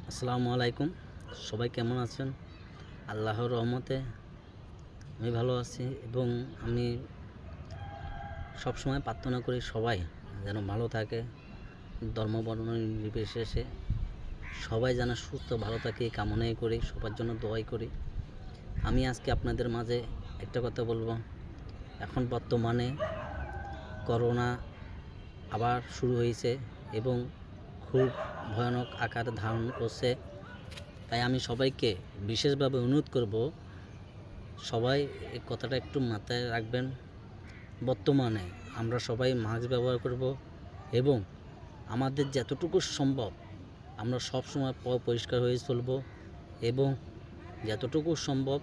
আসসালামু আলাইকুম। সবাই কেমন আছেন? আল্লাহর রহমতে আমি ভালো আছি এবং আমি সবসময় প্রার্থনা করি সবাই যেন ভালো থাকে, ধর্ম বর্ণ নির্বিশেষে সবাই যেন সুস্থ ভালো থাকে এই কামনাই করি, সবার জন্য দোয়াই করি। আমি আজকে আপনাদের মাঝে একটা কথা বলবো। এখন বর্তমানে করোনা আবার শুরু হয়েছে এবং খুব ভয়ানক আকার ধারণ করছে। তাই আমি সবাইকে বিশেষভাবে অনুরোধ করব, সবাই এই কথাটা একটু মাথায় রাখবেন। বর্তমানে আমরা সবাই মাস্ক ব্যবহার করব এবং আমাদের যতটুকু সম্ভব আমরা সবসময় পরিষ্কার হয়ে চলব এবং যতটুকু সম্ভব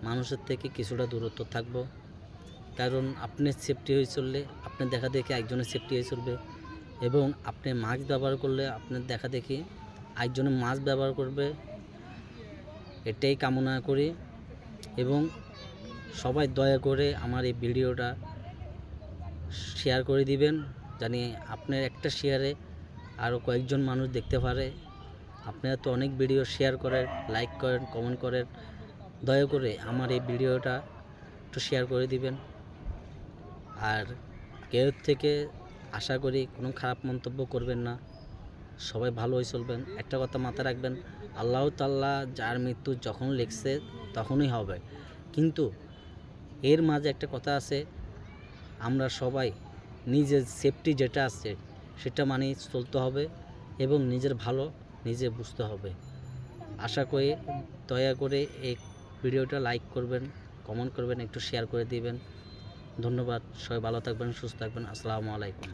মানুষের থেকে কিছুটা দূরত্ব থাকব। কারণ আপনি সেফটি হয়ে চললে আপনার দেখা দেখে একজনের সেফটি হয়ে চলবে এবং আপনি মাস্ক ব্যবহার করলে আপনার দেখা দেখি একজনের মাস্ক ব্যবহার করবে, এটাই কামনা করি। এবং সবাই দয়া করে আমার এই ভিডিওটা শেয়ার করে দিবেন, জানি আপনার একটা শেয়ারে আরও কয়েকজন মানুষ দেখতে পারে। আপনারা তো অনেক ভিডিও শেয়ার করেন, লাইক করেন, কমেন্ট করেন, দয়া করে আমার এই ভিডিওটা একটু শেয়ার করে দিবেন। আর কেউ থেকে আশা করি কোনো খারাপ মন্তব্য করবেন না, সবাই ভালো হয়ে চলবেন। একটা কথা মাথায় রাখবেন, আল্লাহ তাআলা যার মৃত্যু যখন লিখছে তখনই হবে, কিন্তু এর মাঝে একটা কথা আছে, আমরা সবাই নিজের সেফটি যেটা আছে সেটা মানেই চলতে হবে এবং নিজের ভালো নিজে বুঝতে হবে। আশা করি দয়া করে এই ভিডিওটা লাইক করবেন, কমেন্ট করবেন, একটু শেয়ার করে দিবেন। ধন্যবাদ। সবাই ভালো থাকবেন, সুস্থ থাকবেন। আসসালামু আলাইকুম।